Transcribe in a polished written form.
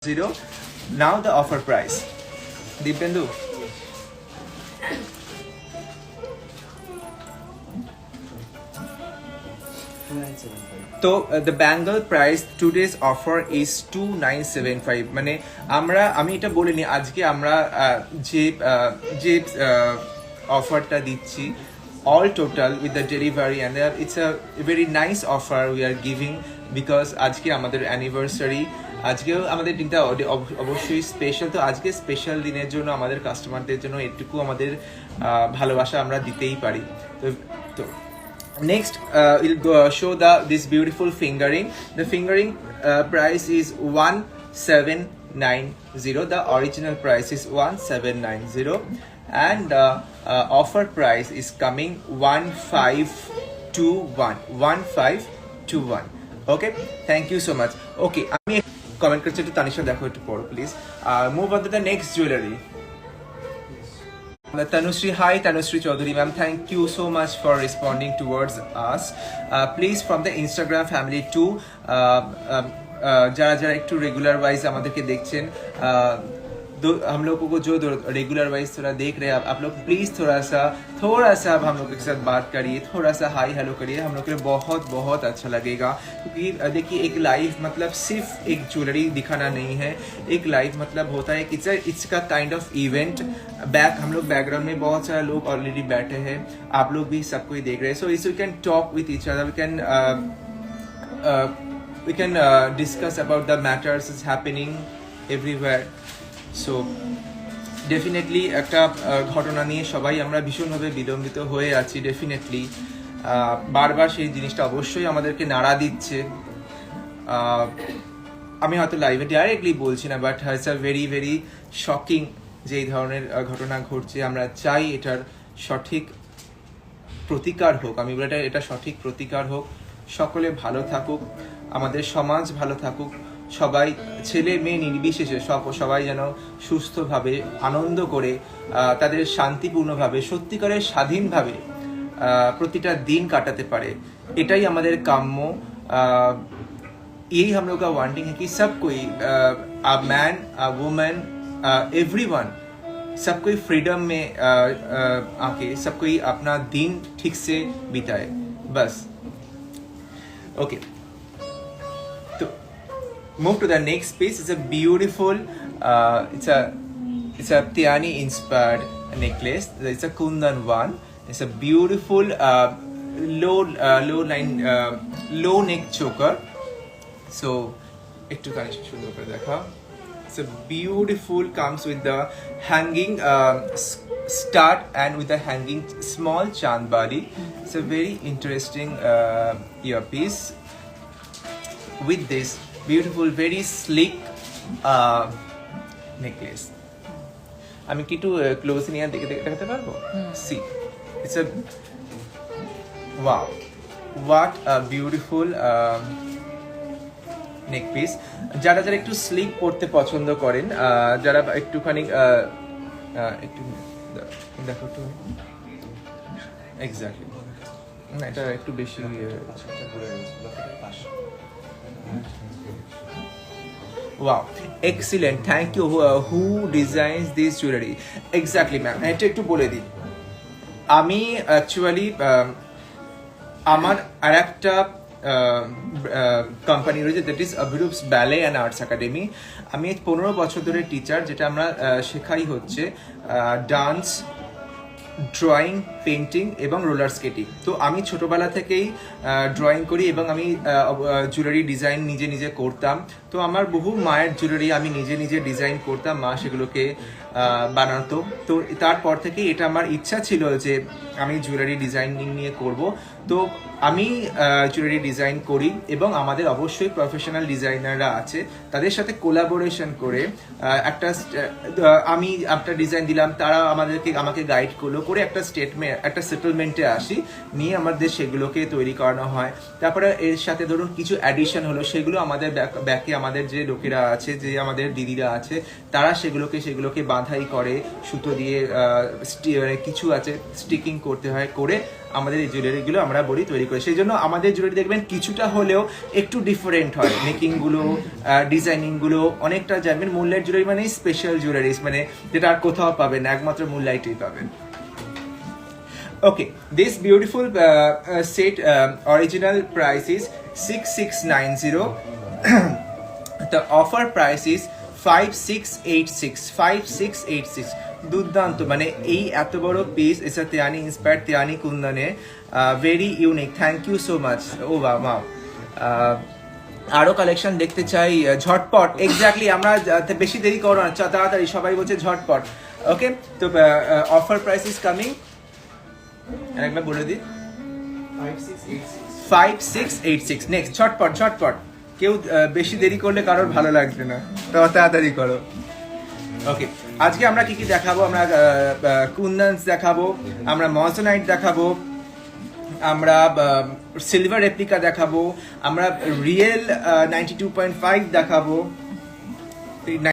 0. Now the offer price. Deependu. So the bangle price today's offer is 2975 মানে আমি এটা বলিনি আজকে আমরা যে অফারটা দিচ্ছি all total with the delivery and it's a very nice offer we are giving because আজকে আমাদের anniversary আজকেও আমাদের দিনটা অবশ্যই স্পেশাল তো আজকে স্পেশাল দিনের জন্য আমাদের কাস্টমারদের জন্য একটুকু আমাদের ভালোবাসা আমরা দিতেই পারি তো next we'll show this beautiful fingering. The fingering price is 1790. The original price is 1790 and offer price is coming 1521. Okay, thank you so much. Okay, আমি কমেন্ট করছি একটু তানিশা দেখো একটু পড়ো please move on to the next jewelry. Tanushree, hi Tanushree Chaudhary ma'am, thank you so much for responding towards us. Please from the Instagram family too, যারা একটু regular wise আমাদেরকে দেখছেন हम लोगों को जो रेगुलर वाइज थोड़ा देख रहे हैं आप लोग प्लीज थोड़ा सा अब हम लोग के साथ बात करिए, थोड़ा सा हाई हेलो करिए, हम लोग के लिए बहुत बहुत अच्छा लगेगा क्योंकि देखिए एक लाइव मतलब सिर्फ एक ज्वेलरी दिखाना नहीं है, एक लाइव मतलब होता है कि इट्स का काइंड ऑफ इवेंट हम लोग बैकग्राउंड में बहुत सारे लोग ऑलरेडी बैठे हैं, आप लोग भी सब कोई देख रहे हैं, so is we can talk with each other, we can discuss about the matters is happening everywhere. So definitely একটা ঘটনা নিয়ে সবাই আমরা ভীষণভাবে বিলম্বিত হয়ে আছি ডেফিনেটলি বারবার সেই জিনিসটা অবশ্যই আমাদেরকে নাড়া দিচ্ছে আমি হয়তো লাইভে ডাইরেক্টলি বলছি না but it's a very very shocking যে এই ধরনের ঘটনা ঘটছে আমরা চাই এটার সঠিক প্রতিকার হোক আমি বলি এটা সঠিক প্রতিকার হোক সকলে ভালো থাকুক আমাদের সমাজ ভালো থাকুক সবাই ছেলে মেয়ে নির্বিশেষে সবাই যেন সুস্থভাবে আনন্দ করে তাদের শান্তিপূর্ণভাবে সত্যিকারের স্বাধীনভাবে প্রতিটা দিন কাটাতে পারে এটাই আমাদের কাম্য यही हम लोग का वांटिंग है कि सब कोई a man a women everyone सब कोई फ्रीडम में आके सब कोई अपना दिन ठीक से बिताए बस okay move to the next piece. It's a beautiful it's a Tiani inspired necklace. It's a Kundan one. It's a beautiful low neck choker. So ekটু কানেকশন সুন্দর করে দেখা it's a beautiful comes with the hanging stud and with the hanging small chandbali. It's a very interesting earpiece with this beautiful very sleek necklace আমি কি একটু close নিয়ে দেখাতে পারবো see it's a wow what a beautiful neck piece যারা একটু slick পড়তে পছন্দ করেন যারা একটুখানি একটু দেখো একটু এক্স্যাক্টলি না এটা একটু বেশি Wow, excellent. Thank you. Who designs this jewelry? Exactly, ma'am. এটা একটু বলে দিই আমি অ্যাকচুয়ালি আমার আরেকটা কোম্পানি রয়েছে দ্যাট ইজ অভিরূপস ব্যালে অ্যান্ড আর্টস একাডেমি আমি 15 বছর ধরে টিচার যেটা আমরা শেখাই হচ্ছে ডান্স ড্রয়িং পেন্টিং এবং রোলার স্কেটিং তো আমি ছোটবেলা থেকেই ড্রয়িং করি এবং আমি জুয়েলারি ডিজাইন নিজে করতাম তো আমার বহু মায়ের জুয়েলারি আমি নিজে ডিজাইন করতাম মা সেগুলোকে বানাতো তো তারপর থেকে এটা আমার ইচ্ছা ছিল যে আমি জুয়েলারি ডিজাইনিং নিয়ে করব তো আমি জুয়েলারি ডিজাইন করি এবং আমাদের অবশ্যই প্রফেশনাল ডিজাইনাররা আছে তাদের সাথে কোলাবোরেশন করে আমি একটা ডিজাইন দিলাম তারা আমাকে গাইড করলো করে একটা সেটেলমেন্টে আসি নিয়ে আমাদের সেগুলোকে তৈরি করানো হয় তারপরে এর সাথে ধরুন কিছু অ্যাডিশন হলো সেগুলো আমাদের ব্যাকে আমাদের যে লোকেরা আছে, যে আমাদের দিদিরা আছে, তারা সেগুলোকে বাঁধাই করে সুতো দিয়ে, কিছু আছে স্টিকিং করতে হয়, করে আমাদের এই জুয়েলারিগুলো আমরা বলি তৈরি করি। সেই জন্য আমাদের জুয়েলারি দেখবেন কিছুটা হলেও একটু ডিফারেন্ট হয়, মেকিংগুলো, ডিজাইনিংগুলো অনেকটা জানবেন। মুনলাইট জুয়েলারি মানে স্পেশাল জুয়েলারিস, মানে যেটা আর কোথাও পাবেন না, একমাত্র মুনলাইটেই পাবেন। Okay, this beautiful set original price is 6690. The offer price is 5686. দুর্দান্ত, মানে এই এত বড় পিস, এটা তিয়ানি ইন্সপায়ার্ড, তিয়ানি কুন্দনে, very unique. Thank you so much. ও বাবা, আরো কালেকশন দেখতে চাই ঝটপট। এক্স্যাক্টলি, আমরা বেশি দেরি করো না, তাড়াতাড়ি, সবাই বলছে ঝটপট। ওকে, তো অফার প্রাইস ইজ কামিং, একবার বলে দিই, 5686। নেক্সট, ঝটপট, কেউ বেশি দেরি করলে কারোর ভালো লাগবে না, তো তাড়াতাড়ি করো। ওকে, আজকে আমরা কি দেখাবো? আমরা কুন্দনস দেখাবো, আমরা মজোনাইট দেখাবো, আমরা সিলভার রেপ্লিকা দেখাবো, আমরা রিয়েল 92.5 দেখাবো।